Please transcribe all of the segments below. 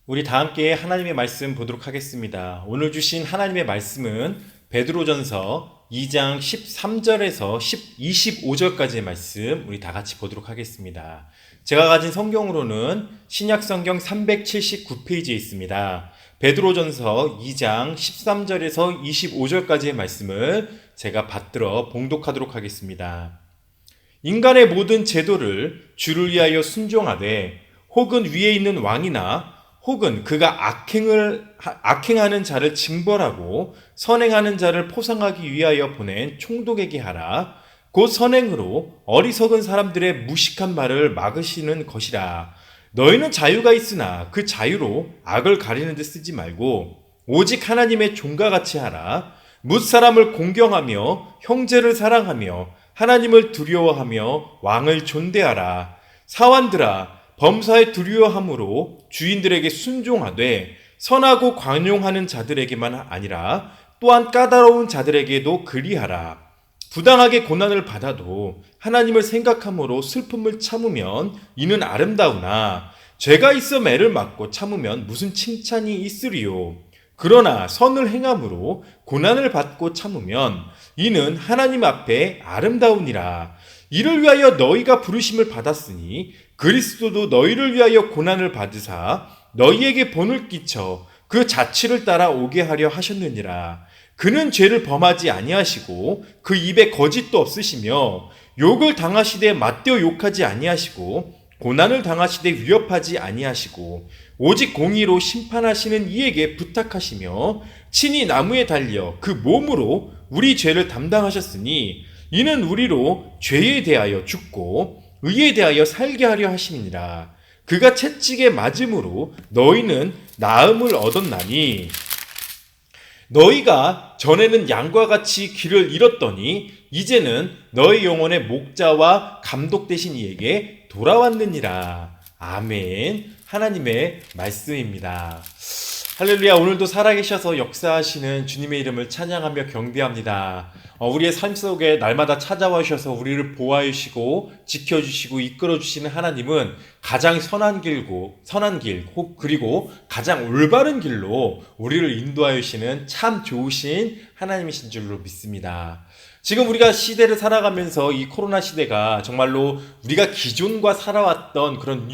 우리 다 함께 하나님의 말씀 보도록 하겠습니다. 오늘 주신 하나님의 말씀은 베드로전서 2장 13절에서 25절까지의 말씀 우리 다 같이 보도록 하겠습니다. 제가 가진 성경으로는 신약성경 379페이지에 있습니다. 베드로전서 2장 13절에서 25절까지의 말씀을 제가 받들어 봉독하도록 하겠습니다. 인간의 모든 제도를 주를 위하여 순종하되 혹은 위에 있는 왕이나 혹은 그가 악행하는 자를 징벌하고 선행하는 자를 포상하기 위하여 보낸 총독에게 하라. 곧 선행으로 어리석은 사람들의 무식한 말을 막으시는 것이라. 너희는 자유가 있으나 그 자유로 악을 가리는 데 쓰지 말고 오직 하나님의 종과 같이 하라. 뭇사람을 공경하며 형제를 사랑하며 하나님을 두려워하며 왕을 존대하라. 사환들아, 범사에 두려워함으로 주인들에게 순종하되 선하고 관용하는 자들에게만 아니라 또한 까다로운 자들에게도 그리하라. 부당하게 고난을 받아도 하나님을 생각함으로 슬픔을 참으면 이는 아름다우나 죄가 있어 매를 맞고 참으면 무슨 칭찬이 있으리요. 그러나 선을 행함으로 고난을 받고 참으면 이는 하나님 앞에 아름다우니라. 이를 위하여 너희가 부르심을 받았으니 그리스도도 너희를 위하여 고난을 받으사 너희에게 본을 끼쳐 그 자취를 따라 오게 하려 하셨느니라. 그는 죄를 범하지 아니하시고 그 입에 거짓도 없으시며 욕을 당하시되 맞대어 욕하지 아니하시고 고난을 당하시되 위협하지 아니하시고 오직 공의로 심판하시는 이에게 부탁하시며 친히 나무에 달려 그 몸으로 우리 죄를 담당하셨으니 이는 우리로 죄에 대하여 죽고 의에 대하여 살게 하려 하심이니라. 그가 채찍에 맞음으로 너희는 나음을 얻었나니 너희가 전에는 양과 같이 길을 잃었더니 이제는 너희 영혼의 목자와 감독 되신 이에게 돌아왔느니라. 아멘. 하나님의 말씀입니다. 할렐루야. 오늘도 살아계셔서 역사하시는 주님의 이름을 찬양하며 경배합니다. 우리의 삶 속에 날마다 찾아와 주셔서 우리를 보호해 주시고 지켜주시고 이끌어 주시는 하나님은 가장 선한 길, 그리고 가장 올바른 길로 우리를 인도하여 주시는 참 좋으신 하나님이신 줄로 믿습니다. 지금 우리가 시대를 살아가면서 이 코로나 시대가 정말로 우리가 기존과 살아왔던 그런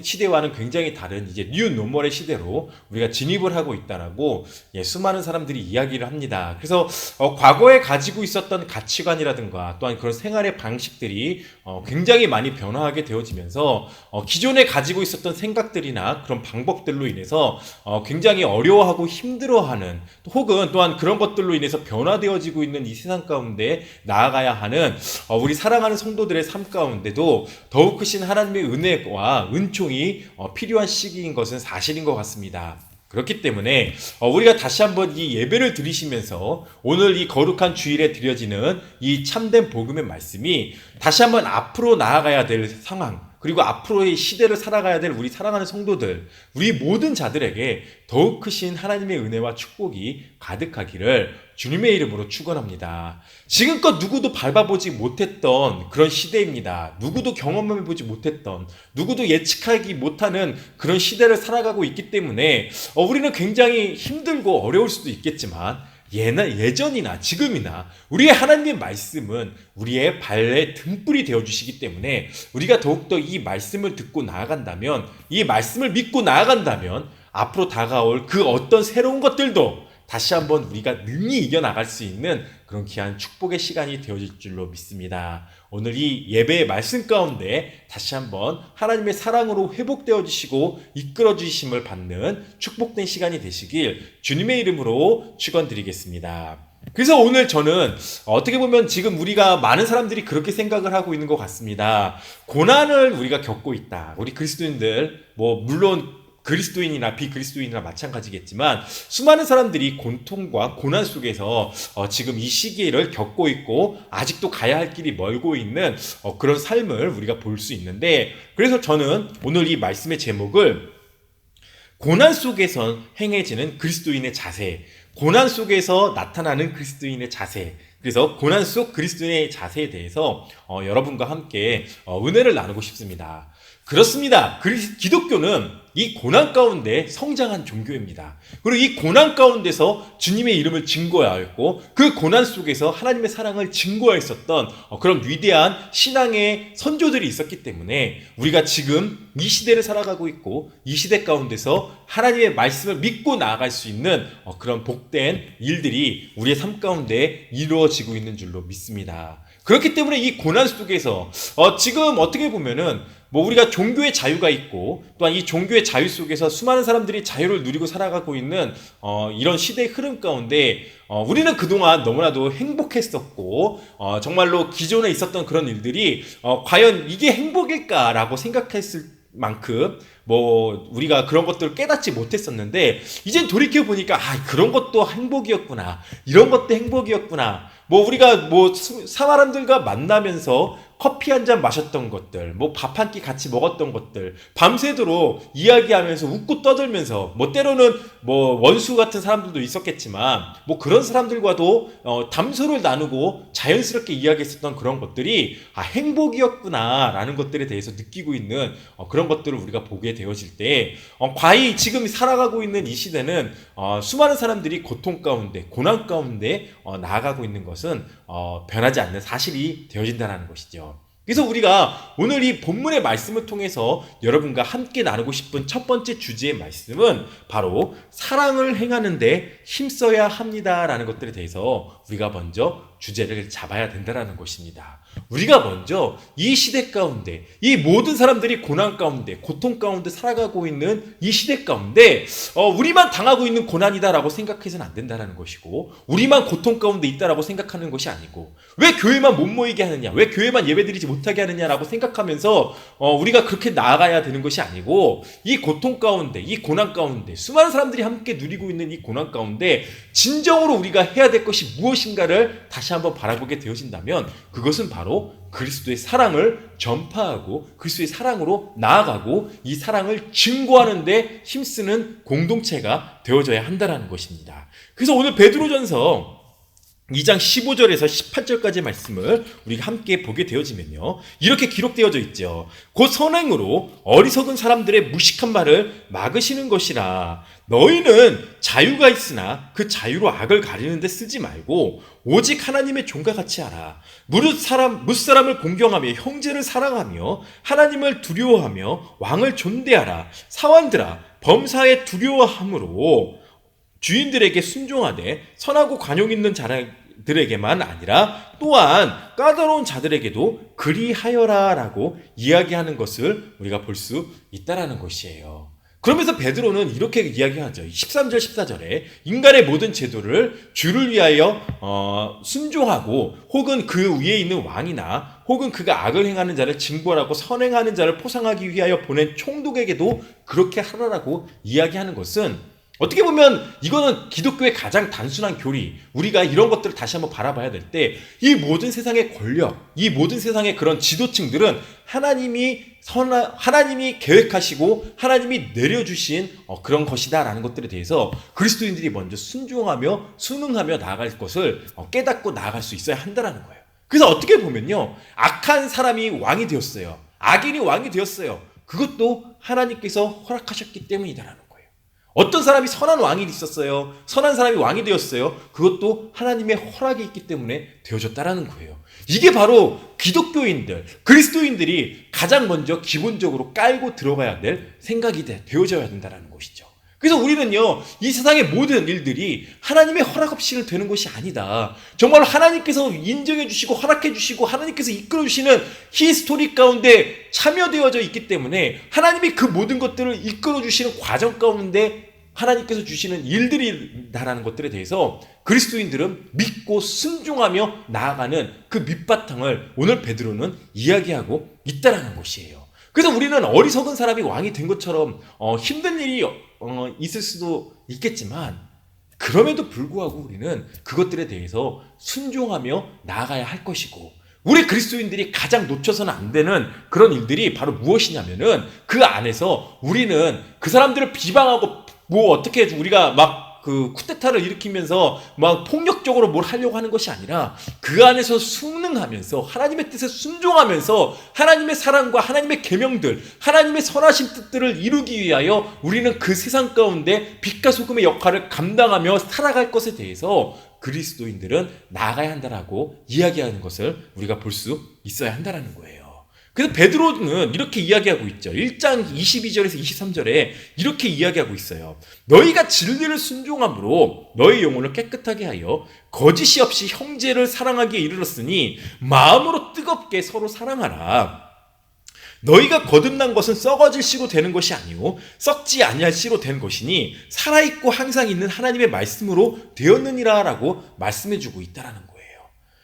시대와는 굉장히 다른 이제 뉴 노멀의 시대로 우리가 진입을 하고 있다라고 수많은 사람들이 이야기를 합니다. 그래서 과거에 가지고 있었던 가치관이라든가 또한 그런 생활의 방식들이 굉장히 많이 변화하게 되어지면서 기존에 가지고 있었던 생각들이나 그런 방법들로 인해서 굉장히 어려워하고 힘들어하는 혹은 또한 그런 것들로 인해서 변화되어지고 있는 이 세상 가운데 나아가야 하는 우리 사랑하는 성도들의 삶 가운데도 더욱 크신 하나님의 은혜와 은총이 필요한 시기인 것은 사실인 것 같습니다. 그렇기 때문에 우리가 다시 한번 이 예배를 드리시면서 오늘 이 거룩한 주일에 드려지는 이 참된 복음의 말씀이 다시 한번 앞으로 나아가야 될 상황, 그리고 앞으로의 시대를 살아가야 될 우리 사랑하는 성도들, 우리 모든 자들에게 더욱 크신 하나님의 은혜와 축복이 가득하기를 주님의 이름으로 축원합니다. 지금껏 누구도 밟아보지 못했던 그런 시대입니다. 누구도 경험해보지 못했던, 누구도 예측하기 못하는 그런 시대를 살아가고 있기 때문에 우리는 굉장히 힘들고 어려울 수도 있겠지만 예전이나 지금이나 우리의 하나님의 말씀은 우리의 발의 등불이 되어주시기 때문에 우리가 더욱더 이 말씀을 듣고 나아간다면, 이 말씀을 믿고 나아간다면 앞으로 다가올 그 어떤 새로운 것들도 다시 한번 우리가 능히 이겨나갈 수 있는 그런 귀한 축복의 시간이 되어질 줄로 믿습니다. 오늘 이 예배의 말씀 가운데 다시 한번 하나님의 사랑으로 회복되어 주시고 이끌어 주심을 받는 축복된 시간이 되시길 주님의 이름으로 축원드리겠습니다. 그래서 오늘 저는 어떻게 보면 지금 우리가 많은 사람들이 그렇게 생각을 하고 있는 것 같습니다. 고난을 우리가 겪고 있다. 우리 그리스도인들 물론 그리스도인이나 비그리스도인이나 마찬가지겠지만 수많은 사람들이 고통과 고난 속에서 지금 이 시기를 겪고 있고 아직도 가야 할 길이 멀고 있는 그런 삶을 우리가 볼 수 있는데, 그래서 저는 오늘 이 말씀의 제목을 고난 속에서 행해지는 그리스도인의 자세, 고난 속에서 나타나는 그리스도인의 자세, 그래서 고난 속 그리스도인의 자세에 대해서 여러분과 함께 은혜를 나누고 싶습니다. 그렇습니다. 기독교는 이 고난 가운데 성장한 종교입니다. 그리고 이 고난 가운데서 주님의 이름을 증거하였고 그 고난 속에서 하나님의 사랑을 증거했었던 그런 위대한 신앙의 선조들이 있었기 때문에 우리가 지금 이 시대를 살아가고 있고 이 시대 가운데서 하나님의 말씀을 믿고 나아갈 수 있는 그런 복된 일들이 우리의 삶 가운데 이루어지고 있는 줄로 믿습니다. 그렇기 때문에 이 고난 속에서 지금 어떻게 보면은 우리가 종교의 자유가 있고 또한 이 종교의 자유 속에서 수많은 사람들이 자유를 누리고 살아가고 있는 이런 시대의 흐름 가운데 우리는 그동안 너무나도 행복했었고 정말로 기존에 있었던 그런 일들이 과연 이게 행복일까라고 생각했을 만큼 우리가 그런 것들을 깨닫지 못했었는데 이젠 돌이켜 보니까 그런 것도 행복이었구나, 이런 것도 행복이었구나. 우리가 사람들과 만나면서 커피 한 잔 마셨던 것들, 밥 한 끼 같이 먹었던 것들, 밤새도록 이야기하면서 웃고 떠들면서, 때로는 원수 같은 사람들도 있었겠지만, 그런 사람들과도 담소를 나누고 자연스럽게 이야기했었던 그런 것들이 행복이었구나라는 것들에 대해서 느끼고 있는 그런 것들을 우리가 보게 되어질 때, 과히 지금 살아가고 있는 이 시대는 수많은 사람들이 고통 가운데, 고난 가운데 나아가고 있는 것은 변하지 않는 사실이 되어진다는 것이죠. 그래서 우리가 오늘 이 본문의 말씀을 통해서 여러분과 함께 나누고 싶은 첫 번째 주제의 말씀은 바로 사랑을 행하는데 힘써야 합니다라는 것들에 대해서 우리가 먼저 주제를 잡아야 된다는 것입니다. 우리가 먼저 이 시대 가운데, 이 모든 사람들이 고난 가운데, 고통 가운데 살아가고 있는 이 시대 가운데 우리만 당하고 있는 고난이다라고 생각해서는 안 된다는 것이고, 우리만 고통 가운데 있다라고 생각하는 것이 아니고, 왜 교회만 못 모이게 하느냐, 왜 교회만 예배드리지 못하게 하느냐라고 생각하면서 우리가 그렇게 나아가야 되는 것이 아니고, 이 고통 가운데, 이 고난 가운데, 수많은 사람들이 함께 누리고 있는 이 고난 가운데 진정으로 우리가 해야 될 것이 무엇인가를 다시 한번 바라보게 되어진다면 그것은 바로 그리스도의 사랑을 전파하고 그리스도의 사랑으로 나아가고 이 사랑을 증거하는 데 힘쓰는 공동체가 되어져야 한다는 것입니다. 그래서 오늘 베드로전서 2장 15절에서 18절까지의 말씀을 우리가 함께 보게 되어지면요, 이렇게 기록되어져 있죠. 곧 선행으로 어리석은 사람들의 무식한 말을 막으시는 것이라. 너희는 자유가 있으나 그 자유로 악을 가리는 데 쓰지 말고 오직 하나님의 종과 같이 하라. 무릇사람을 공경하며 형제를 사랑하며 하나님을 두려워하며 왕을 존대하라. 사환들아, 범사에 두려워함으로 주인들에게 순종하되 선하고 관용 있는 자들에게만 아니라 또한 까다로운 자들에게도 그리하여라 라고 이야기하는 것을 우리가 볼 수 있다는 것이에요. 그러면서 베드로는 이렇게 이야기하죠. 13절 14절에 인간의 모든 제도를 주를 위하여 순종하고 혹은 그 위에 있는 왕이나 혹은 그가 악을 행하는 자를 징벌하고 선행하는 자를 포상하기 위하여 보낸 총독에게도 그렇게 하라라고 이야기하는 것은, 어떻게 보면 이거는 기독교의 가장 단순한 교리, 우리가 이런 것들을 다시 한번 바라봐야 될 때, 이 모든 세상의 권력, 이 모든 세상의 그런 지도층들은 하나님이 계획하시고 하나님이 내려주신 그런 것이다라는 것들에 대해서 그리스도인들이 먼저 순종하며 순응하며 나아갈 것을 깨닫고 나아갈 수 있어야 한다는 거예요. 그래서 어떻게 보면요, 악한 사람이 왕이 되었어요. 악인이 왕이 되었어요. 그것도 하나님께서 허락하셨기 때문이다라는 거예요. 어떤 사람이 선한 왕이 있었어요. 선한 사람이 왕이 되었어요. 그것도 하나님의 허락이 있기 때문에 되어졌다라는 거예요. 이게 바로 기독교인들, 그리스도인들이 가장 먼저 기본적으로 깔고 들어가야 될 생각이 되어져야 된다는 것이죠. 그래서 우리는요, 이 세상의 모든 일들이 하나님의 허락 없이는 되는 것이 아니다. 정말 하나님께서 인정해 주시고 허락해 주시고 하나님께서 이끌어 주시는 히스토리 가운데 참여되어져 있기 때문에 하나님이 그 모든 것들을 이끌어 주시는 과정 가운데 하나님께서 주시는 일들이다라는 것들에 대해서 그리스도인들은 믿고 순종하며 나아가는 그 밑바탕을 오늘 베드로는 이야기하고 있다라는 것이에요. 그래서 우리는 어리석은 사람이 왕이 된 것처럼 힘든 일이 있을 수도 있겠지만, 그럼에도 불구하고 우리는 그것들에 대해서 순종하며 나아가야 할 것이고, 우리 그리스도인들이 가장 놓쳐서는 안 되는 그런 일들이 바로 무엇이냐면은 그 안에서 우리는 그 사람들을 비방하고 어떻게 우리가 막 그 쿠데타를 일으키면서 막 폭력적으로 뭘 하려고 하는 것이 아니라 그 안에서 순응하면서 하나님의 뜻에 순종하면서 하나님의 사랑과 하나님의 계명들, 하나님의 선하신 뜻들을 이루기 위하여 우리는 그 세상 가운데 빛과 소금의 역할을 감당하며 살아갈 것에 대해서 그리스도인들은 나아가야 한다라고 이야기하는 것을 우리가 볼 수 있어야 한다라는 거예요. 그래서 베드로는 이렇게 이야기하고 있죠. 1장 22절에서 23절에 이렇게 이야기하고 있어요. 너희가 진리를 순종함으로 너희 영혼을 깨끗하게 하여 거짓이 없이 형제를 사랑하기에 이르렀으니 마음으로 뜨겁게 서로 사랑하라. 너희가 거듭난 것은 썩어질 씨로 되는 것이 아니요 썩지 아니할 씨로 된 것이니 살아있고 항상 있는 하나님의 말씀으로 되었느니라 라고 말씀해주고 있다라는 거예요.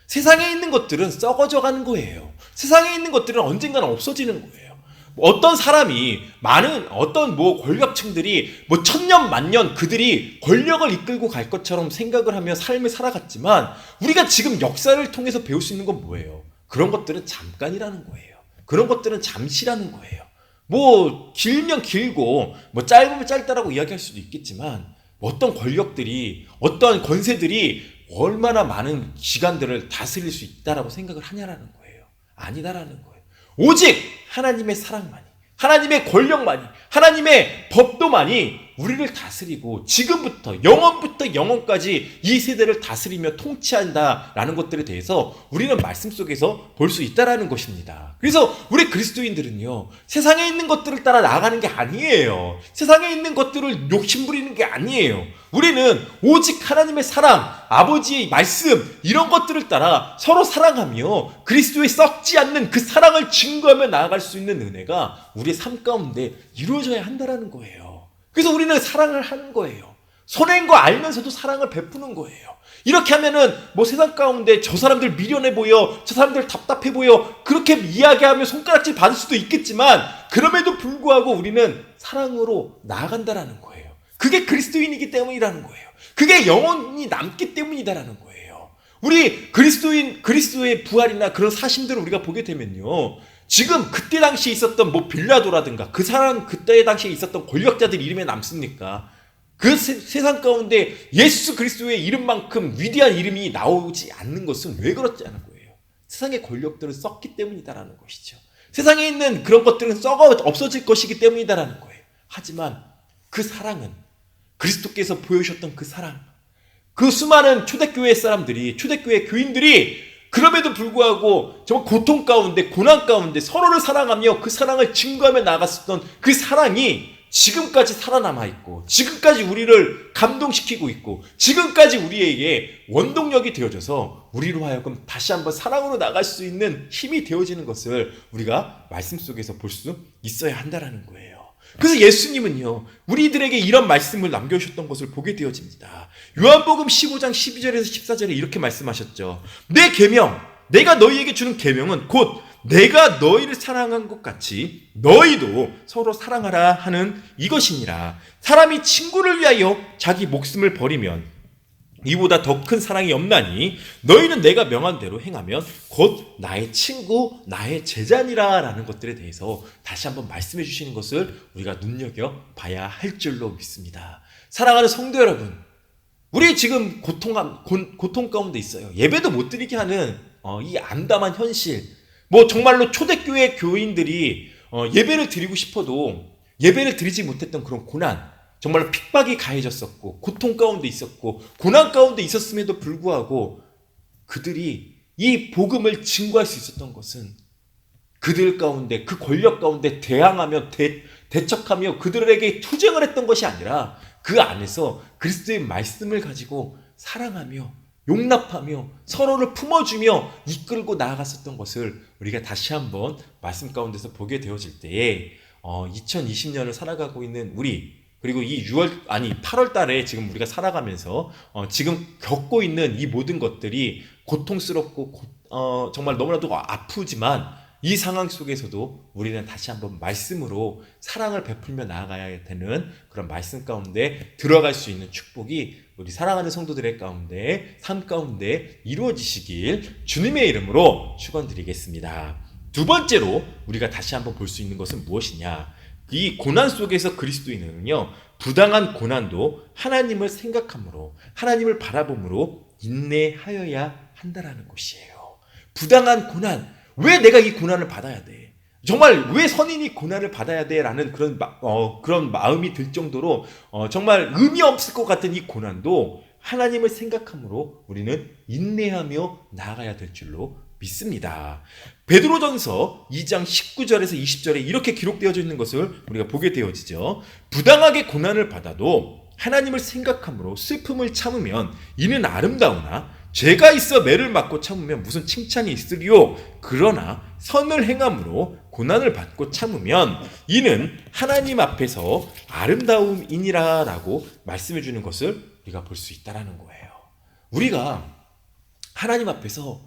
세상에 있는 것들은 썩어져 가는 거예요. 세상에 있는 것들은 언젠가는 없어지는 거예요. 어떤 사람이 많은 어떤 권력층들이 천년 만년 그들이 권력을 이끌고 갈 것처럼 생각을 하며 삶을 살아갔지만 우리가 지금 역사를 통해서 배울 수 있는 건 뭐예요? 그런 것들은 잠깐이라는 거예요. 그런 것들은 잠시라는 거예요. 길면 길고 짧으면 짧다라고 이야기할 수도 있겠지만 어떤 권력들이 어떤 권세들이 얼마나 많은 기간들을 다스릴 수 있다라고 생각을 하냐라는 거예요. 아니다라는 거예요. 오직 하나님의 사랑만이, 하나님의 권력만이, 하나님의 법도만이 우리를 다스리고 지금부터 영원부터 영원까지 이 세대를 다스리며 통치한다라는 것들에 대해서 우리는 말씀 속에서 볼 수 있다라는 것입니다. 그래서 우리 그리스도인들은요, 세상에 있는 것들을 따라 나아가는 게 아니에요. 세상에 있는 것들을 욕심부리는 게 아니에요. 우리는 오직 하나님의 사랑, 아버지의 말씀 이런 것들을 따라 서로 사랑하며 그리스도의 썩지 않는 그 사랑을 증거하며 나아갈 수 있는 은혜가 우리의 삶 가운데 이루어져야 한다라는 거예요. 그래서 우리는 사랑을 하는 거예요. 손해인 거 알면서도 사랑을 베푸는 거예요. 이렇게 하면은 세상 가운데 저 사람들 미련해 보여, 저 사람들 답답해 보여, 그렇게 이야기하며 손가락질 받을 수도 있겠지만 그럼에도 불구하고 우리는 사랑으로 나아간다라는 거예요. 그게 그리스도인이기 때문이라는 거예요. 그게 영원히 남기 때문이다라는 거예요. 우리 그리스도의 부활이나 그런 사심들을 우리가 보게 되면요, 지금 그때 당시에 있었던 빌라도라든가 그 사람 그때 당시에 있었던 권력자들 이름에 남습니까? 그 세상 가운데 예수 그리스도의 이름만큼 위대한 이름이 나오지 않는 것은 왜 그렇지 않은 거예요? 세상의 권력들은 썩기 때문이다라는 것이죠. 세상에 있는 그런 것들은 썩어 없어질 것이기 때문이다라는 거예요. 하지만 그 사랑은 그리스도께서 보여주셨던 그 사랑, 그 수많은 초대교회 사람들이, 초대교회 교인들이 그럼에도 불구하고 정말 고통 가운데, 고난 가운데 서로를 사랑하며 그 사랑을 증거하며 나갔었던 그 사랑이 지금까지 살아남아 있고, 지금까지 우리를 감동시키고 있고, 지금까지 우리에게 원동력이 되어져서 우리로 하여금 다시 한번 사랑으로 나갈 수 있는 힘이 되어지는 것을 우리가 말씀 속에서 볼 수 있어야 한다라는 거예요. 그래서 예수님은요, 우리들에게 이런 말씀을 남겨주셨던 것을 보게 되어집니다. 요한복음 15장 12절에서 14절에 이렇게 말씀하셨죠. 내 계명, 내가 너희에게 주는 계명은 곧 내가 너희를 사랑한 것 같이 너희도 서로 사랑하라 하는 이것이니라. 사람이 친구를 위하여 자기 목숨을 버리면 이보다 더 큰 사랑이 없나니 너희는 내가 명한 대로 행하면 곧 나의 친구, 나의 제자니라 라는 것들에 대해서 다시 한번 말씀해 주시는 것을 우리가 눈여겨봐야 할 줄로 믿습니다. 사랑하는 성도 여러분, 우리 지금 고통 가운데 있어요. 예배도 못 드리게 하는 이 암담한 현실, 정말로 초대교회 교인들이 예배를 드리고 싶어도 예배를 드리지 못했던 그런 고난, 정말로 핍박이 가해졌었고 고통 가운데 있었고 고난 가운데 있었음에도 불구하고 그들이 이 복음을 증거할 수 있었던 것은 그들 가운데, 그 권력 가운데 대항하며 대척하며 그들에게 투쟁을 했던 것이 아니라 그 안에서 그리스도의 말씀을 가지고 사랑하며 용납하며 서로를 품어주며 이끌고 나아갔었던 것을 우리가 다시 한번 말씀 가운데서 보게 되어질 때에 2020년을 살아가고 있는 우리, 그리고 이 8월 달에 지금 우리가 살아가면서 지금 겪고 있는 이 모든 것들이 고통스럽고 정말 너무나도 아프지만 이 상황 속에서도 우리는 다시 한번 말씀으로 사랑을 베풀며 나아가야 되는 그런 말씀 가운데 들어갈 수 있는 축복이 우리 사랑하는 성도들의 가운데, 삶 가운데 이루어지시길 주님의 이름으로 축원드리겠습니다. 두 번째로 우리가 다시 한번 볼 수 있는 것은 무엇이냐? 이 고난 속에서 그리스도인은요, 부당한 고난도 하나님을 생각함으로, 하나님을 바라봄으로 인내하여야 한다라는 것이에요. 부당한 고난, 왜 내가 이 고난을 받아야 돼? 정말 왜 선인이 고난을 받아야 돼? 라는 그런 마음이 들 정도로 정말 의미 없을 것 같은 이 고난도 하나님을 생각함으로 우리는 인내하며 나아가야 될 줄로 믿습니다. 베드로전서 2장 19절에서 20절에 이렇게 기록되어져 있는 것을 우리가 보게 되어지죠. 부당하게 고난을 받아도 하나님을 생각함으로 슬픔을 참으면 이는 아름다우나 죄가 있어 매를 맞고 참으면 무슨 칭찬이 있으리요. 그러나 선을 행함으로 고난을 받고 참으면 이는 하나님 앞에서 아름다움이니라 라고 말씀해 주는 것을 우리가 볼 수 있다는 거예요. 우리가 하나님 앞에서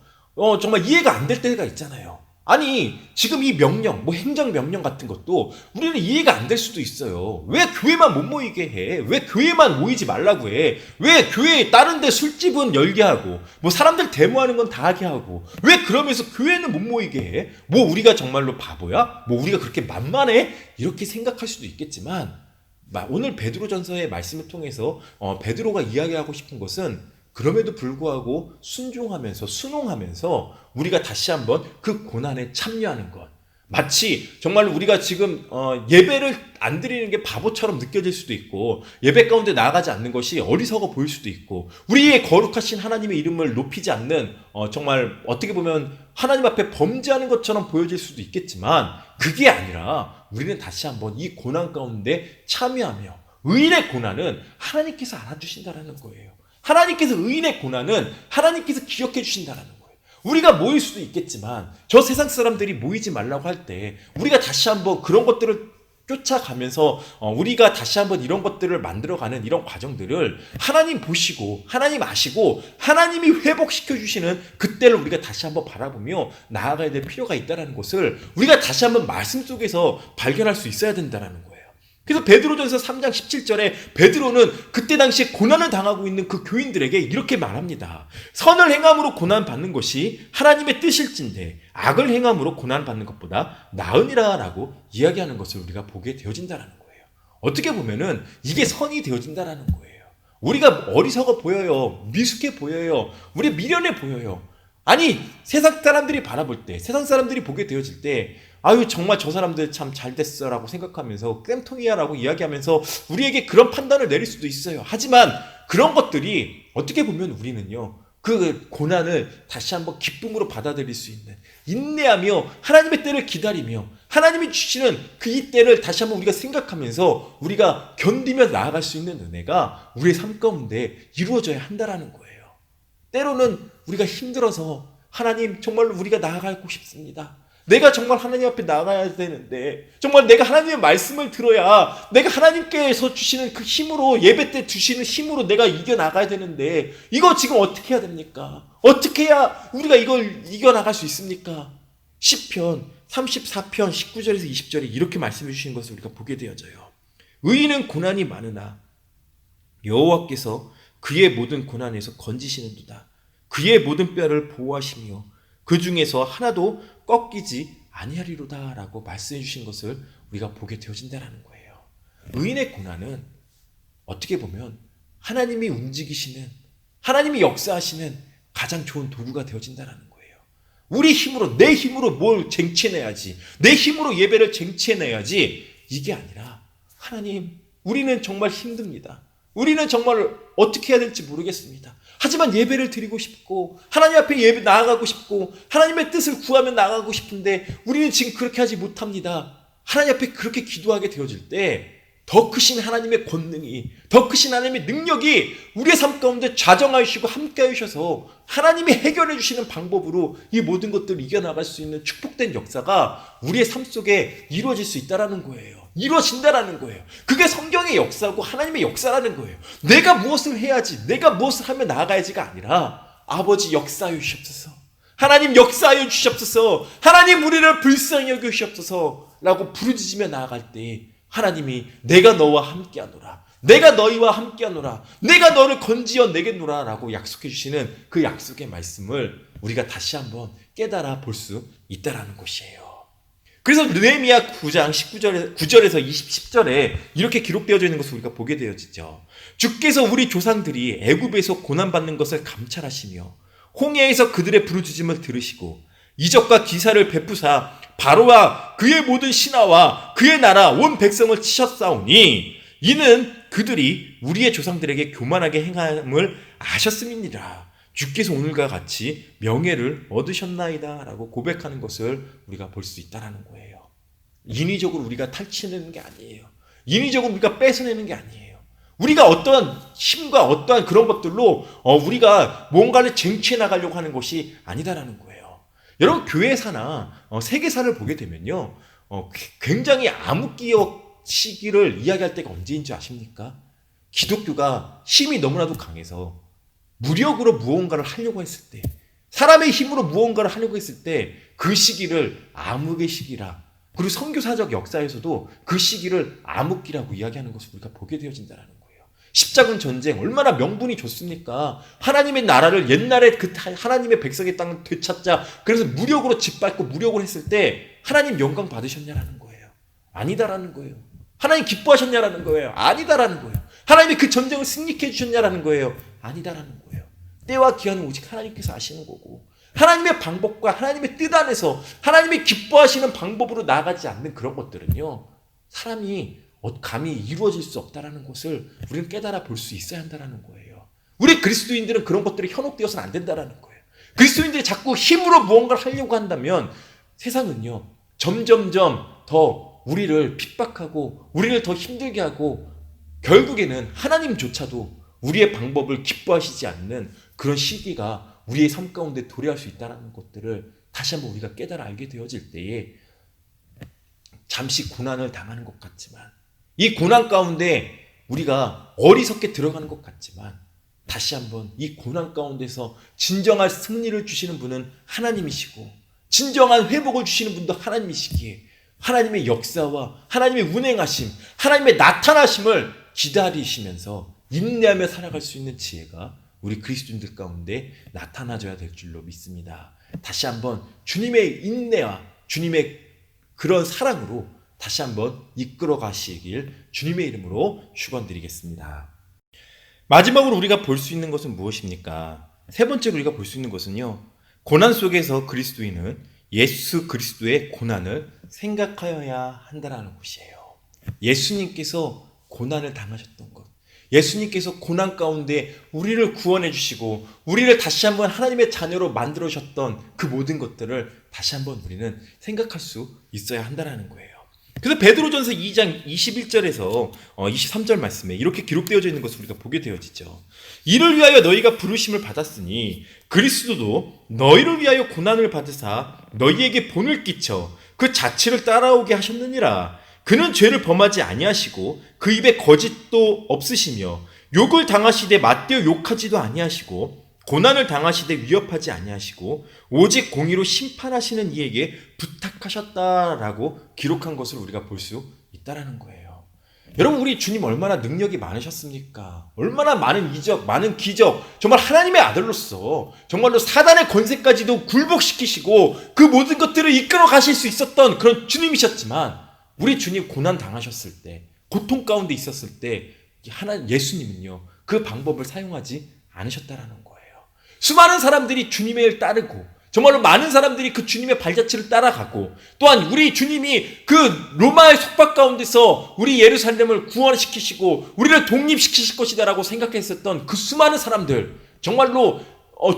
정말 이해가 안 될 때가 있잖아요. 아니 지금 이 명령, 행정명령 같은 것도 우리는 이해가 안 될 수도 있어요. 왜 교회만 못 모이게 해? 왜 교회만 모이지 말라고 해? 왜 교회에 다른 데 술집은 열게 하고 사람들 데모하는 건 다 하게 하고 왜 그러면서 교회는 못 모이게 해? 우리가 정말로 바보야? 우리가 그렇게 만만해? 이렇게 생각할 수도 있겠지만 오늘 베드로전서의 말씀을 통해서 베드로가 이야기하고 싶은 것은 그럼에도 불구하고 순종하면서 우리가 다시 한번 그 고난에 참여하는 것. 마치 정말 우리가 지금 예배를 안 드리는 게 바보처럼 느껴질 수도 있고 예배 가운데 나아가지 않는 것이 어리석어 보일 수도 있고 우리의 거룩하신 하나님의 이름을 높이지 않는 정말 어떻게 보면 하나님 앞에 범죄하는 것처럼 보여질 수도 있겠지만 그게 아니라 우리는 다시 한번 이 고난 가운데 참여하며 의인의 고난은 하나님께서 알아주신다는 거예요. 하나님께서 의인의 고난은 하나님께서 기억해 주신다는 거예요. 우리가 모일 수도 있겠지만 저 세상 사람들이 모이지 말라고 할 때 우리가 다시 한번 그런 것들을 쫓아가면서 우리가 다시 한번 이런 것들을 만들어가는 이런 과정들을 하나님 보시고 하나님 아시고 하나님이 회복시켜 주시는 그때를 우리가 다시 한번 바라보며 나아가야 될 필요가 있다는 것을 우리가 다시 한번 말씀 속에서 발견할 수 있어야 된다는 거예요. 그래서 베드로전서 3장 17절에 베드로는 그때 당시에 고난을 당하고 있는 그 교인들에게 이렇게 말합니다. 선을 행함으로 고난받는 것이 하나님의 뜻일진데 악을 행함으로 고난받는 것보다 나으니라 라고 이야기하는 것을 우리가 보게 되어진다는 거예요. 어떻게 보면은 이게 선이 되어진다는 거예요. 우리가 어리석어 보여요. 미숙해 보여요. 우리 미련해 보여요. 아니 세상 사람들이 바라볼 때 세상 사람들이 보게 되어질 때 아유 정말 저 사람들 참 잘됐어 라고 생각하면서 깸통이야 라고 이야기하면서 우리에게 그런 판단을 내릴 수도 있어요. 하지만 그런 것들이 어떻게 보면 우리는요 그 고난을 다시 한번 기쁨으로 받아들일 수 있는 인내하며 하나님의 때를 기다리며 하나님이 주시는 그 이 때를 다시 한번 우리가 생각하면서 우리가 견디며 나아갈 수 있는 은혜가 우리의 삶 가운데 이루어져야 한다는 거예요. 때로는 우리가 힘들어서 하나님 정말로 우리가 나아가고 싶습니다. 내가 정말 하나님 앞에 나가야 되는데 정말 내가 하나님의 말씀을 들어야 내가 하나님께서 주시는 그 힘으로 예배 때 주시는 힘으로 내가 이겨나가야 되는데 이거 지금 어떻게 해야 됩니까? 어떻게 해야 우리가 이걸 이겨나갈 수 있습니까? 시편 34편 19절에서 20절에 이렇게 말씀해 주신 것을 우리가 보게 되어져요. 의인은 고난이 많으나 여호와께서 그의 모든 고난에서 건지시는도다. 그의 모든 뼈를 보호하시며 그 중에서 하나도 꺾이지 아니하리로다 라고 말씀해 주신 것을 우리가 보게 되어진다는 거예요. 의인의 고난은 어떻게 보면 하나님이 움직이시는 하나님이 역사하시는 가장 좋은 도구가 되어진다는 거예요. 우리 힘으로 내 힘으로 뭘 쟁취해내야지 내 힘으로 예배를 쟁취해내야지 이게 아니라 하나님 우리는 정말 힘듭니다. 우리는 정말 어떻게 해야 될지 모르겠습니다. 하지만 예배를 드리고 싶고 하나님 앞에 예배 나아가고 싶고 하나님의 뜻을 구하며 나아가고 싶은데 우리는 지금 그렇게 하지 못합니다. 하나님 앞에 그렇게 기도하게 되어질 때 더 크신 하나님의 권능이 더 크신 하나님의 능력이 우리의 삶 가운데 좌정하시고 함께해 주셔서 하나님이 해결해 주시는 방법으로 이 모든 것들을 이겨나갈 수 있는 축복된 역사가 우리의 삶 속에 이루어질 수 있다는 거예요. 이루어진다라는 거예요. 그게 성경의 역사고 하나님의 역사라는 거예요. 내가 무엇을 해야지 내가 무엇을 하며 나아가야지가 아니라 아버지 역사하여 주시옵소서 하나님 역사하여 주시옵소서 하나님 우리를 불쌍히 여겨 주시옵소서 라고 부르짖으며 나아갈 때 하나님이 내가 너와 함께하노라 내가 너희와 함께하노라 내가 너를 건지어 내겠노라 라고 약속해 주시는 그 약속의 말씀을 우리가 다시 한번 깨달아 볼 수 있다는 것이에요. 그래서 느헤미야 9장 9절에서 10절에 이렇게 기록되어져 있는 것을 우리가 보게 되어지죠. 주께서 우리 조상들이 애굽에서 고난받는 것을 감찰하시며 홍해에서 그들의 부르짖음을 들으시고 이적과 기사를 베푸사 바로와 그의 모든 신하와 그의 나라 온 백성을 치셨사오니 이는 그들이 우리의 조상들에게 교만하게 행함을 아셨음이니라. 주께서 오늘과 같이 명예를 얻으셨나이다 라고 고백하는 것을 우리가 볼 수 있다는 거예요. 인위적으로 우리가 탈취하는 게 아니에요. 인위적으로 우리가 뺏어내는 게 아니에요. 우리가 어떠한 힘과 어떠한 그런 것들로 우리가 뭔가를 쟁취해 나가려고 하는 것이 아니다라는 거예요. 여러분 교회사나 세계사를 보게 되면요, 굉장히 암흑기역 시기를 이야기할 때가 언제인 줄 아십니까? 기독교가 힘이 너무나도 강해서 무력으로 무언가를 하려고 했을 때, 사람의 힘으로 무언가를 하려고 했을 때 그 시기를 암흑의 시기라, 그리고 선교사적 역사에서도 그 시기를 암흑기라고 이야기하는 것을 우리가 보게 되어진다는 거예요. 십자군 전쟁 얼마나 명분이 좋습니까? 하나님의 나라를 옛날에 그 하나님의 백성의 땅을 되찾자, 그래서 무력으로 짓밟고 무력을 했을 때 하나님 영광 받으셨냐라는 거예요. 아니다라는 거예요. 하나님 기뻐하셨냐라는 거예요. 아니다라는 거예요. 하나님이 그 전쟁을 승리케 해주셨냐라는 거예요. 아니다라는 거예요. 때와 기한은 오직 하나님께서 아시는 거고, 하나님의 방법과 하나님의 뜻 안에서 하나님이 기뻐하시는 방법으로 나아가지 않는 그런 것들은요, 사람이 감히 이루어질 수 없다는 것을 우리는 깨달아 볼 수 있어야 한다는 거예요. 우리 그리스도인들은 그런 것들이 현혹되어서는 안 된다는 거예요. 그리스도인들이 자꾸 힘으로 무언가를 하려고 한다면 세상은요, 점점점 더 우리를 핍박하고 우리를 더 힘들게 하고 결국에는 하나님조차도 우리의 방법을 기뻐하시지 않는 그런 시기가 우리의 삶 가운데 도래할 수 있다는 것들을 다시 한번 우리가 깨달아 알게 되어질 때에 잠시 고난을 당하는 것 같지만, 이 고난 가운데 우리가 어리석게 들어가는 것 같지만, 다시 한번 이 고난 가운데서 진정한 승리를 주시는 분은 하나님이시고 진정한 회복을 주시는 분도 하나님이시기에 하나님의 역사와 하나님의 운행하심, 하나님의 나타나심을 기다리시면서 인내하며 살아갈 수 있는 지혜가 우리 그리스도인들 가운데 나타나줘야 될 줄로 믿습니다. 다시 한번 주님의 인내와 주님의 그런 사랑으로 다시 한번 이끌어 가시길 주님의 이름으로 축원드리겠습니다. 마지막으로 우리가 볼 수 있는 것은 무엇입니까? 세 번째로 우리가 볼 수 있는 것은요, 고난 속에서 그리스도인은 예수 그리스도의 고난을 생각하여야 한다는 것이에요. 예수님께서 고난을 당하셨던 것, 예수님께서 고난 가운데 우리를 구원해 주시고 우리를 다시 한번 하나님의 자녀로 만들어 주셨던 그 모든 것들을 다시 한번 우리는 생각할 수 있어야 한다는 거예요. 그래서 베드로전서 2장 21절에서 23절 말씀에 이렇게 기록되어져 있는 것을 우리가 보게 되어지죠. 이를 위하여 너희가 부르심을 받았으니 그리스도도 너희를 위하여 고난을 받으사 너희에게 본을 끼쳐 그 자취를 따라오게 하셨느니라. 그는 죄를 범하지 아니하시고 그 입에 거짓도 없으시며 욕을 당하시되 맞대어 욕하지도 아니하시고 고난을 당하시되 위협하지 아니하시고 오직 공의로 심판하시는 이에게 부탁하셨다라고 기록한 것을 우리가 볼 수 있다라는 거예요. 여러분, 우리 주님 얼마나 능력이 많으셨습니까? 얼마나 많은 이적, 많은 기적, 정말 하나님의 아들로서 정말로 사단의 권세까지도 굴복시키시고 그 모든 것들을 이끌어 가실 수 있었던 그런 주님이셨지만, 우리 주님 고난 당하셨을 때, 고통 가운데 있었을 때 예수님은요, 그 방법을 사용하지 않으셨다라는 거예요. 수많은 사람들이 주님의 일 따르고 정말로 많은 사람들이 그 주님의 발자취를 따라가고, 또한 우리 주님이 그 로마의 속박 가운데서 우리 예루살렘을 구원시키시고 우리를 독립시키실 것이다라고 생각했었던 그 수많은 사람들, 정말로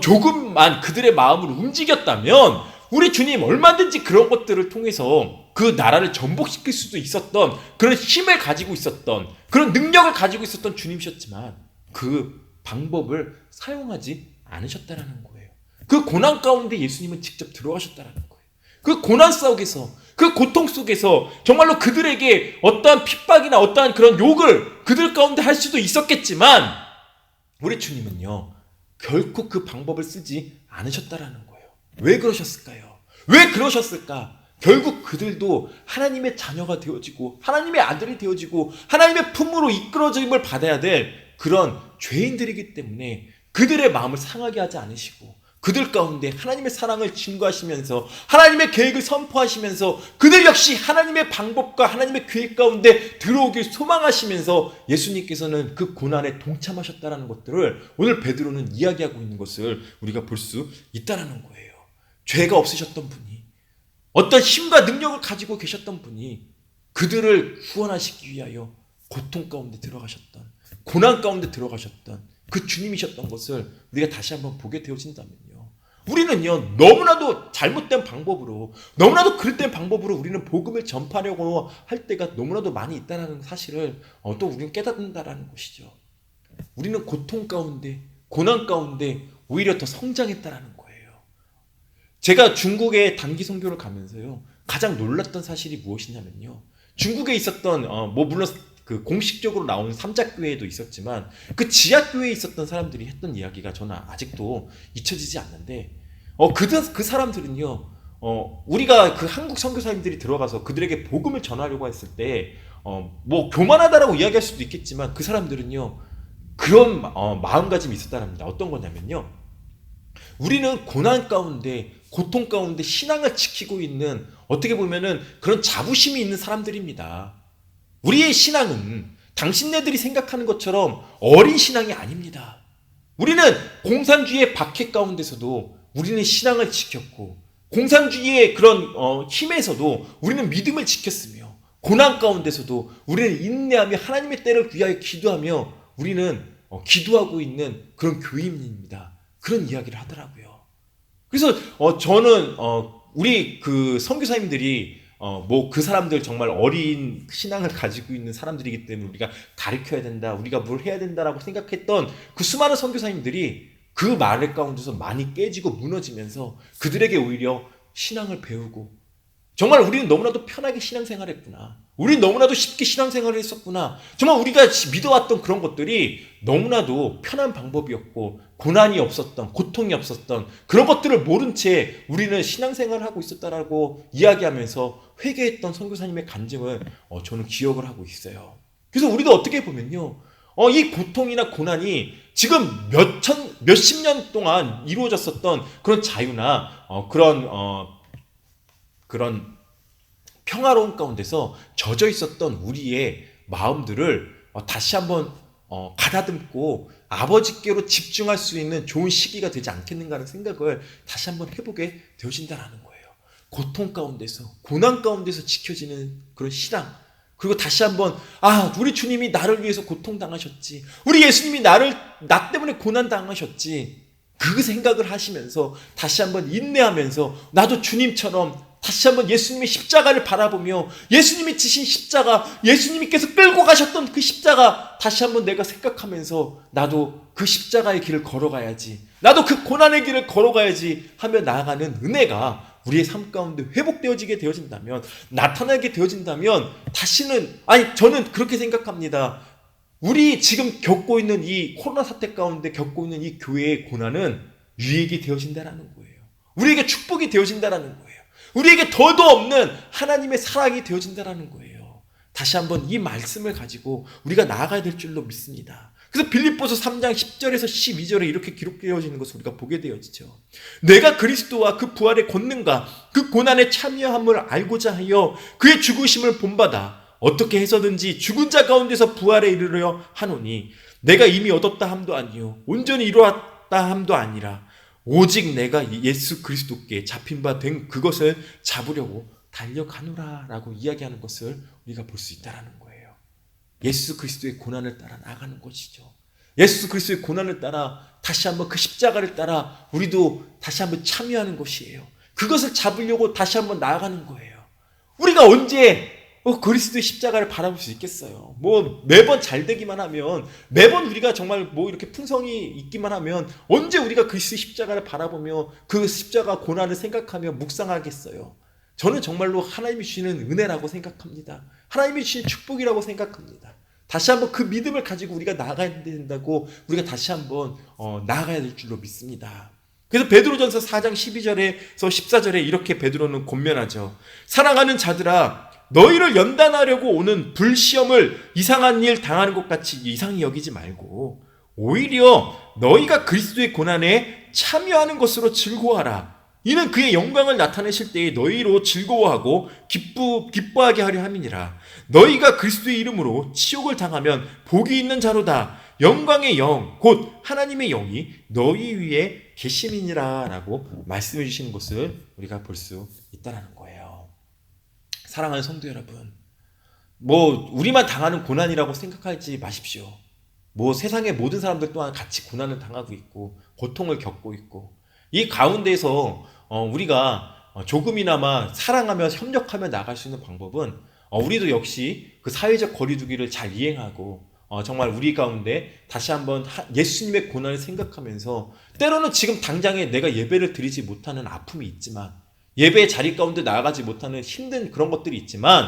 조금만 그들의 마음을 움직였다면 우리 주님 얼마든지 그런 것들을 통해서 그 나라를 전복시킬 수도 있었던 그런 힘을 가지고 있었던 그런 능력을 가지고 있었던 주님이셨지만 그 방법을 사용하지 않으셨다라는 거예요. 그 고난 가운데 예수님은 직접 들어가셨다라는 거예요. 그 고난 속에서, 그 고통 속에서 정말로 그들에게 어떠한 핍박이나 어떠한 그런 욕을 그들 가운데 할 수도 있었겠지만 우리 주님은요, 결코 그 방법을 쓰지 않으셨다라는 거예요. 왜 그러셨을까요? 왜 그러셨을까? 결국 그들도 하나님의 자녀가 되어지고 하나님의 아들이 되어지고 하나님의 품으로 이끌어짐을 받아야 될 그런 죄인들이기 때문에 그들의 마음을 상하게 하지 않으시고 그들 가운데 하나님의 사랑을 증거하시면서 하나님의 계획을 선포하시면서 그들 역시 하나님의 방법과 하나님의 계획 가운데 들어오길 소망하시면서 예수님께서는 그 고난에 동참하셨다는 것들을 오늘 베드로는 이야기하고 있는 것을 우리가 볼 수 있다는 거예요. 죄가 없으셨던 분이, 어떤 힘과 능력을 가지고 계셨던 분이 그들을 구원하시기 위하여 고통 가운데 들어가셨던, 고난 가운데 들어가셨던 그 주님이셨던 것을 우리가 다시 한번 보게 되어진다면요, 우리는요 너무나도 잘못된 방법으로, 너무나도 그릇된 방법으로 우리는 복음을 전파하려고 할 때가 너무나도 많이 있다는 사실을 또 우리는 깨닫는다라는 것이죠. 우리는 고통 가운데, 고난 가운데 오히려 더 성장했다라는 거예요. 제가 중국에 단기 선교를 가면서요 가장 놀랐던 사실이 무엇이냐면요, 중국에 있었던 물론 그 공식적으로 나오는 삼자교회도 있었지만 그 지하교회에 있었던 사람들이 했던 이야기가 저는 아직도 잊혀지지 않는데, 그 사람들은요 우리가 그 한국 선교사님들이 들어가서 그들에게 복음을 전하려고 했을 때 뭐 교만하다라고 이야기할 수도 있겠지만 그 사람들은요 그런 마음가짐이 있었다랍니다. 어떤 거냐면요, 우리는 고난 가운데, 고통 가운데 신앙을 지키고 있는, 어떻게 보면은 그런 자부심이 있는 사람들입니다. 우리의 신앙은 당신네들이 생각하는 것처럼 어린 신앙이 아닙니다. 우리는 공산주의의 박해 가운데서도 우리는 신앙을 지켰고, 공산주의의 그런 힘에서도 우리는 믿음을 지켰으며, 고난 가운데서도 우리는 인내하며 하나님의 때를 위하여 기도하며 우리는 기도하고 있는 그런 교인입니다. 그런 이야기를 하더라고요. 그래서 저는 우리 그 선교사님들이 뭐 그 사람들 정말 어린 신앙을 가지고 있는 사람들이기 때문에 우리가 가르쳐야 된다, 우리가 뭘 해야 된다라고 생각했던 그 수많은 선교사님들이 그 말 가운데서 많이 깨지고 무너지면서 그들에게 오히려 신앙을 배우고, 정말 우리는 너무나도 편하게 신앙생활을 했구나, 우리는 너무나도 쉽게 신앙생활을 했었구나, 정말 우리가 믿어왔던 그런 것들이 너무나도 편한 방법이었고 고난이 없었던, 고통이 없었던 그런 것들을 모른 채 우리는 신앙생활을 하고 있었다라고 이야기하면서 회개했던 선교사님의 간증을 저는 기억을 하고 있어요. 그래서 우리도 어떻게 보면요 이 고통이나 고난이 지금 몇십 년 동안 이루어졌었던 그런 자유나 그런 평화로운 가운데서 젖어 있었던 우리의 마음들을 다시 한번 가다듬고 아버지께로 집중할 수 있는 좋은 시기가 되지 않겠는가 하는 생각을 다시 한번 해보게 되어진다는 거예요. 고통 가운데서, 고난 가운데서 지켜지는 그런 신앙, 그리고 다시 한번 우리 주님이 나를 위해서 고통당하셨지, 우리 예수님이 나 때문에 고난당하셨지, 그 생각을 하시면서 다시 한번 인내하면서 나도 주님처럼 다시 한번 예수님의 십자가를 바라보며 예수님이 지신 십자가, 예수님께서 끌고 가셨던 그 십자가 다시 한번 내가 생각하면서 나도 그 십자가의 길을 걸어가야지, 나도 그 고난의 길을 걸어가야지 하며 나아가는 은혜가 우리의 삶 가운데 회복되어지게 되어진다면, 나타나게 되어진다면 다시는, 저는 그렇게 생각합니다. 우리 지금 겪고 있는 이 코로나 사태 가운데 겪고 있는 이 교회의 고난은 유익이 되어진다는 거예요. 우리에게 축복이 되어진다는 거예요. 우리에게 더도 없는 하나님의 사랑이 되어진다는 거예요. 다시 한번 이 말씀을 가지고 우리가 나아가야 될 줄로 믿습니다. 그래서 빌립보서 3장 10절에서 12절에 이렇게 기록되어지는 것을 우리가 보게 되어지죠. 내가 그리스도와 그 부활의 권능과 그 고난에 참여함을 알고자 하여 그의 죽으심을 본받아 어떻게 해서든지 죽은 자 가운데서 부활에 이르려 하노니 내가 이미 얻었다 함도 아니요 온전히 이루었다 함도 아니라 오직 내가 예수 그리스도께 잡힌 바 된 그것을 잡으려고 달려가노라 라고 이야기하는 것을 우리가 볼 수 있다는 거예요. 예수 그리스도의 고난을 따라 나가는 것이죠. 예수 그리스도의 고난을 따라 다시 한번 그 십자가를 따라 우리도 다시 한번 참여하는 것이에요. 그것을 잡으려고 다시 한번 나아가는 거예요. 우리가 언제 그리스도의 십자가를 바라볼 수 있겠어요? 매번 잘 되기만 하면, 매번 우리가 정말 이렇게 풍성이 있기만 하면 언제 우리가 그리스도의 십자가를 바라보며 그 십자가 고난을 생각하며 묵상하겠어요? 저는 정말로 하나님이 주시는 은혜라고 생각합니다. 하나님이 주신 축복이라고 생각합니다. 다시 한번 그 믿음을 가지고 우리가 나아가야 된다고, 우리가 다시 한번 나아가야 될 줄로 믿습니다. 그래서 베드로전서 4장 12절에서 14절에 이렇게 베드로는 권면하죠. 사랑하는 자들아, 너희를 연단하려고 오는 불시험을 이상한 일 당하는 것 같이 이상히 여기지 말고 오히려 너희가 그리스도의 고난에 참여하는 것으로 즐거워하라. 이는 그의 영광을 나타내실 때에 너희로 즐거워하고 기뻐하게 하려 함이니라. 너희가 그리스도의 이름으로 치욕을 당하면 복이 있는 자로다. 영광의 영, 곧 하나님의 영이 너희 위에 계심이니라 라고 말씀해 주시는 것을 우리가 볼 수 있다는 거예요. 사랑하는 성도 여러분, 우리만 당하는 고난이라고 생각하지 마십시오. 세상의 모든 사람들 또한 같이 고난을 당하고 있고 고통을 겪고 있고, 이 가운데서 우리가 조금이나마 사랑하며 협력하며 나갈 수 있는 방법은 우리도 역시 그 사회적 거리두기를 잘 이행하고 정말 우리 가운데 다시 한번 예수님의 고난을 생각하면서, 때로는 지금 당장에 내가 예배를 드리지 못하는 아픔이 있지만, 예배의 자리 가운데 나아가지 못하는 힘든 그런 것들이 있지만,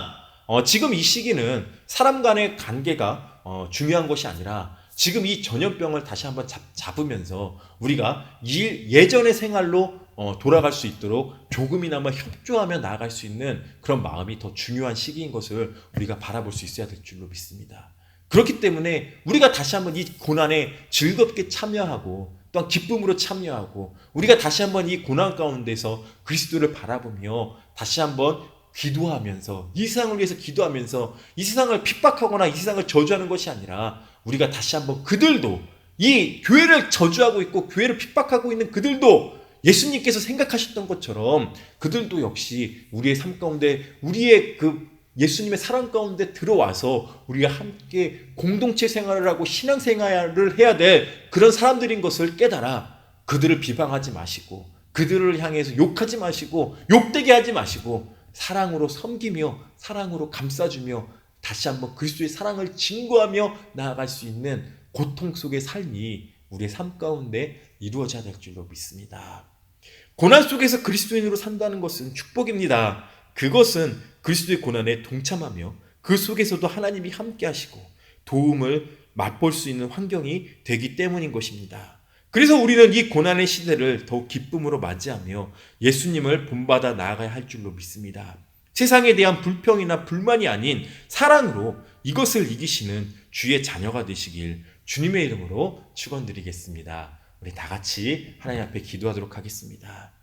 지금 이 시기는 사람 간의 관계가 중요한 것이 아니라 지금 이 전염병을 다시 한번 잡으면서 우리가 예전의 생활로 돌아갈 수 있도록 조금이나마 협조하며 나아갈 수 있는 그런 마음이 더 중요한 시기인 것을 우리가 바라볼 수 있어야 될 줄로 믿습니다. 그렇기 때문에 우리가 다시 한번 이 고난에 즐겁게 참여하고 또한 기쁨으로 참여하고, 우리가 다시 한번 이 고난 가운데서 그리스도를 바라보며 다시 한번 기도하면서, 이 세상을 위해서 기도하면서, 이 세상을 핍박하거나 이 세상을 저주하는 것이 아니라 우리가 다시 한번 그들도, 이 교회를 저주하고 있고 교회를 핍박하고 있는 그들도 예수님께서 생각하셨던 것처럼 그들도 역시 우리의 삶 가운데, 우리의 그 예수님의 사랑 가운데 들어와서 우리가 함께 공동체 생활을 하고 신앙 생활을 해야 될 그런 사람들인 것을 깨달아 그들을 비방하지 마시고, 그들을 향해서 욕하지 마시고 욕되게 하지 마시고, 사랑으로 섬기며 사랑으로 감싸주며 다시 한번 그리스도의 사랑을 증거하며 나아갈 수 있는 고통 속의 삶이 우리의 삶 가운데 이루어져야 될 줄로 믿습니다. 고난 속에서 그리스도인으로 산다는 것은 축복입니다. 그것은 그리스도의 고난에 동참하며 그 속에서도 하나님이 함께 하시고 도움을 맛볼 수 있는 환경이 되기 때문인 것입니다. 그래서 우리는 이 고난의 시대를 더욱 기쁨으로 맞이하며 예수님을 본받아 나아가야 할 줄로 믿습니다. 세상에 대한 불평이나 불만이 아닌 사랑으로 이것을 이기시는 주의 자녀가 되시길 주님의 이름으로 축원드리겠습니다. 우리 다 같이 하나님 앞에 기도하도록 하겠습니다.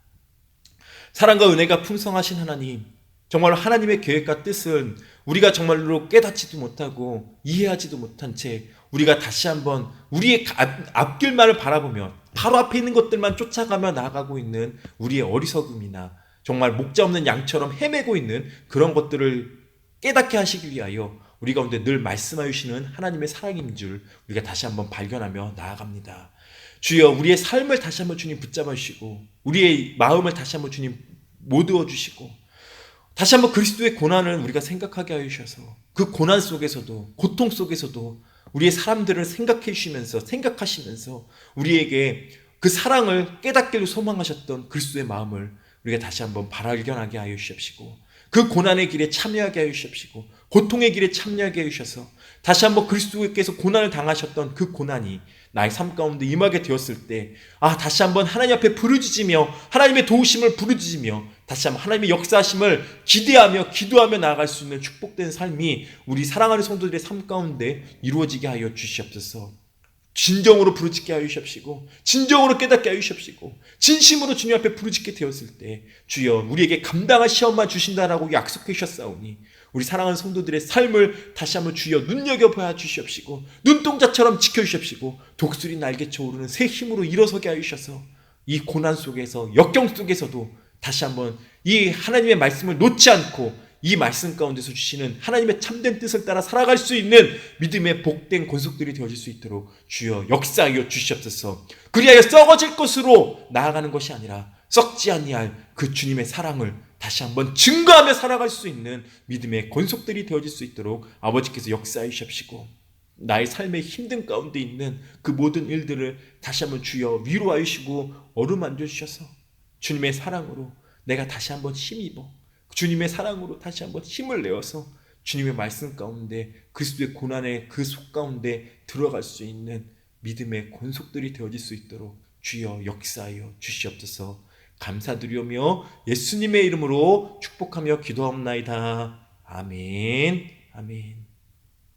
사랑과 은혜가 풍성하신 하나님, 정말 하나님의 계획과 뜻은 우리가 정말로 깨닫지도 못하고 이해하지도 못한 채 우리가 다시 한번 우리의 앞길만을 바라보며 바로 앞에 있는 것들만 쫓아가며 나아가고 있는 우리의 어리석음이나 정말 목자 없는 양처럼 헤매고 있는 그런 것들을 깨닫게 하시기 위하여 우리 가운데 늘 말씀하여 주시는 하나님의 사랑인 줄 우리가 다시 한번 발견하며 나아갑니다. 주여, 우리의 삶을 다시 한번 주님 붙잡아 주시고 우리의 마음을 다시 한번 주님 모두어 주시고 다시 한번 그리스도의 고난을 우리가 생각하게 하여 주셔서 그 고난 속에서도 고통 속에서도 우리의 사람들을 생각하시면서 우리에게 그 사랑을 깨닫기를 소망하셨던 그리스도의 마음을 우리가 다시 한번 발견하게 하여 주십시고 그 고난의 길에 참여하게 하여 주십시고 고통의 길에 참여하게 하여 주셔서 다시 한번 그리스도께서 고난을 당하셨던 그 고난이 나의 삶 가운데 임하게 되었을 때 다시 한번 하나님 앞에 부르짖으며 하나님의 도우심을 부르짖으며 다시 한번 하나님의 역사하심을 기대하며 기도하며 나아갈 수 있는 축복된 삶이 우리 사랑하는 성도들의 삶 가운데 이루어지게 하여 주시옵소서. 진정으로 부르짖게 하여 주십시고 진정으로 깨닫게 하여 주십시고 진심으로 주님 앞에 부르짖게 되었을 때 주여 우리에게 감당할 시험만 주신다라고 약속해 주셨사오니 우리 사랑하는 성도들의 삶을 다시 한번 주여 눈여겨봐 주시옵시고 눈동자처럼 지켜주십시고 독수리 날개쳐 오르는 새 힘으로 일어서게 하여 주셔서 이 고난 속에서 역경 속에서도 다시 한번 이 하나님의 말씀을 놓지 않고 이 말씀 가운데서 주시는 하나님의 참된 뜻을 따라 살아갈 수 있는 믿음의 복된 권속들이 되어질 수 있도록 주여 역사하여 주시옵소서. 그리하여 썩어질 것으로 나아가는 것이 아니라 썩지 아니할 그 주님의 사랑을 다시 한번 증거하며 살아갈 수 있는 믿음의 권속들이 되어질 수 있도록 아버지께서 역사해 주십시고 나의 삶의 힘든 가운데 있는 그 모든 일들을 다시 한번 주여 위로하여 주시고 어루만져 주셔서 주님의 사랑으로 내가 다시 한번 힘입어 주님의 사랑으로 다시 한번 힘을 내어서 주님의 말씀 가운데 그리스도의 고난의 그 속 가운데 들어갈 수 있는 믿음의 권속들이 되어질 수 있도록 주여 역사하여 주시옵소서. 감사드리오며 예수님의 이름으로 축복하며 기도하옵나이다. 아멘. 아멘.